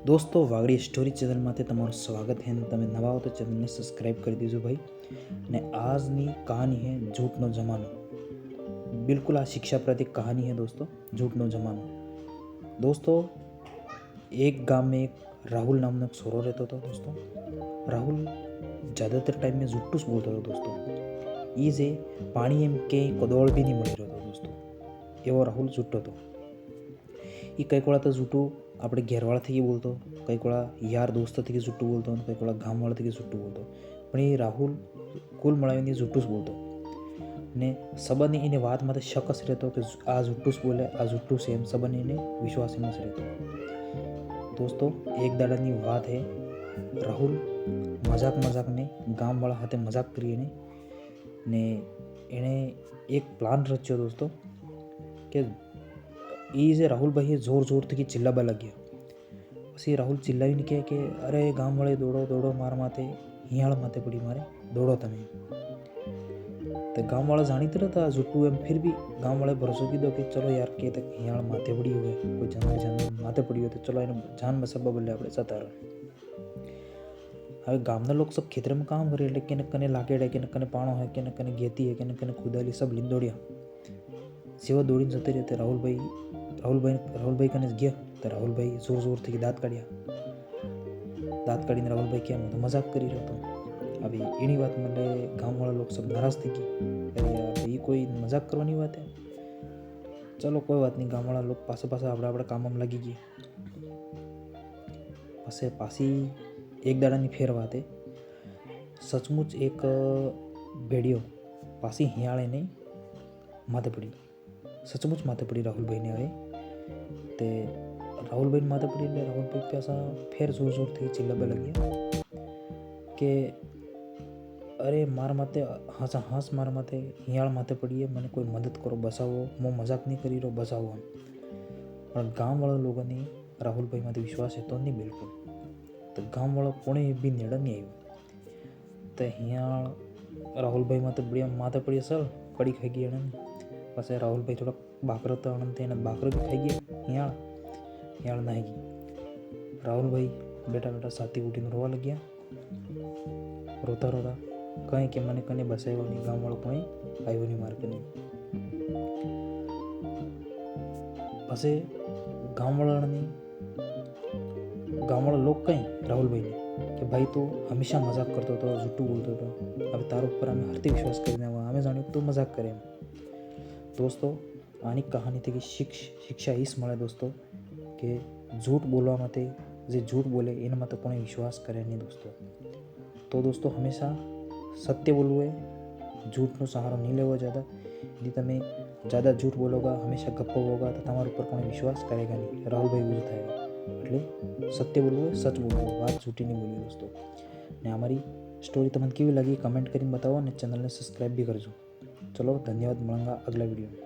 दोस्तों Wagdi story channel माटे तमाરું સ્વાગત है ને તમે નવા હો તો ચેનલને સબસ્ક્રાઇબ કરી દેજો ભાઈ ને આજની કહાની है झूठનો જમાનો। बिल्कुल आ शिक्षा प्रति कहानी है दोस्तों, झूठનો जमानो। दोस्तों एक गांव में एक राहुल नामનો एक छोरो रहता था दोस्तों। राहुल ज़्यादातर टाइम में झूठું बोलता था दोस्तों। ये जे पानी एम के कदोड़ भी नहीं मળી રહ્યો दोस्तों, એવો રાહુલ झूठો હતો। એ કંઈક વાળા તો झूठું આપણે ઘેરવાળાથી બોલતો, કંઈક વાળા યાર દોસ્તથી झूठું બોલતો, કંઈક વાળા ગામવાળાથી झूठું બોલતો, પણ એ રાહુલ કુલ મળાવીને झूठું જ બોલતો ને સંબંધ એને વાત માટે શક જ રહેતો કે આ झूठું જ બોલે, આ झूठું છે એમ સંબંધ એને વિશ્વાસ એમ જ રહેતો। दोस्तों एक દાડાની વાત है, રાહુલ મજાક में ગામવાળા સાથે મજાક કરીને ને એણે એક પ્લાન રચ્યો दोस्तों કે એ જે રાહુલભાઈએ જોરથી ચિલ્લાવા લાગ્યા। પછી રાહુલ ચિલ્લાવીને કહે કે અરે ગામવાળે દોડો દોડો માર માથે હિયાળ માથે પડી મારે દોડો તમે। તો ગામવાળા જાણીતા હતા झूठું એમ, फिर भी ગામવાળે ભરોસો કીધો કે ચલો યાર કે તક હિયાળ માથે પડી હોય, કોઈ જાન માથે પડી હોય તો ચલો એને જાન બચાવવા બદલે આપણે જતા રહો। હવે ગામના લોકો सब ખેતર में काम करे એટલે કે કને લાકેડા કે કને પાણો હોય કે કને ગેતી હોય કે કને ખુદાલી सब લીન દોડ્યા। સેવા દોડીને જતી રહી રાહુલભાઈ કને ગયા તો રાહુલભાઈ જોરથી દાંત કાઢીને રાહુલભાઈ કે તો મજાક કરી રહ્યો હતો। હવે એની વાત મને ગામવાળા લોકો सब નારાજ થઈ ગયા, એ કોઈ મજાક કરવાની વાત है, ચલો કોઈ વાત નહીં। ગામવાળા લોકો પાછા આપણા કામમાં લાગી ગયા। પાછી એક દાડાની ફેર વાત है, સચમુચ એક ભેડિયો પાછી હિયાળે માથે પડી, સચમુચ માથે પડી રાહુલભાઈને। હવે તે રાહુલભાઈને માથે પડી એટલે રાહુલભાઈ પાછા ફેર જોરથી ચિલ્લાવા લાગ્યા કે અરે મારા માથે હાસ મારા માથે હિયાળ માથે પડીએ, મને કોઈ મદદ કરો, બચાવો, હું મજાક નહીં કરી રહ્યો, બચાવો। પણ ગામવાળા લોકોને રાહુલભાઈમાંથી વિશ્વાસ હતો નહીં બિલકુલ। તો ગામવાળા કોણે બી નેડા નહીં આવ્યું। તો હિયાળ રાહુલભાઈ માથે પડી સર કડી ખાઈ ગઈ એને। પછી રાહુલભાઈ થોડાક બાકરો હતા અને એના બાકરો બી ખાઈ ગયા, હિયાળ નાહી ગઈ। રાહુલભાઈ બેટા સાથી ઉઠીને રોવા લાગ્યા, રોતા કંઈ કે મને કને બસાવ્યો નહીં, ગામવાળો કોઈ આવ્યો નહીં મારે કને। પછી ગામવાળા લોક કંઈ રાહુલભાઈને કે ભાઈ તું હંમેશા મજાક કરતો હતો, झूठું બોલતો હતો, હવે તારો ઉપર અમે હરતી વિશ્વાસ કરીને અમે જાણ્યું તું મજાક કરે એમ। दोस्तों આની કહાનીથી શિક્ષા એ જ મળે दोस्तों કે झूठ બોલવા માટે, જે झूठ બોલે એના માટે કોઈ વિશ્વાસ કરે નહીં दोस्तों। तो दोस्तों हमेशा सत्य बोलવું है, झूठનો सहारो नहीं लेવો ज़्यादा। यदि તમે ज़्यादा झूठ बोलोगा, हमेशा गप्पो होगा तो તમારા ઉપર કોઈ વિશ્વાસ કરેगा नहीं। રાહુલભાઈ એવું થાય એટલે સત્ય બોલવું હોય, સચ બોલવું હોય, વાત झूठी નહીં બોલવી दोस्तों। ને અમારી સ્ટોરી તમને કેવી લાગી કમેન્ટ કરીને બતાવો અને ચેનલને સબસ્ક્રાઈબ બી કરજો। ચલો ધન્યવાદ, મળાંगा अगला वीडियो में।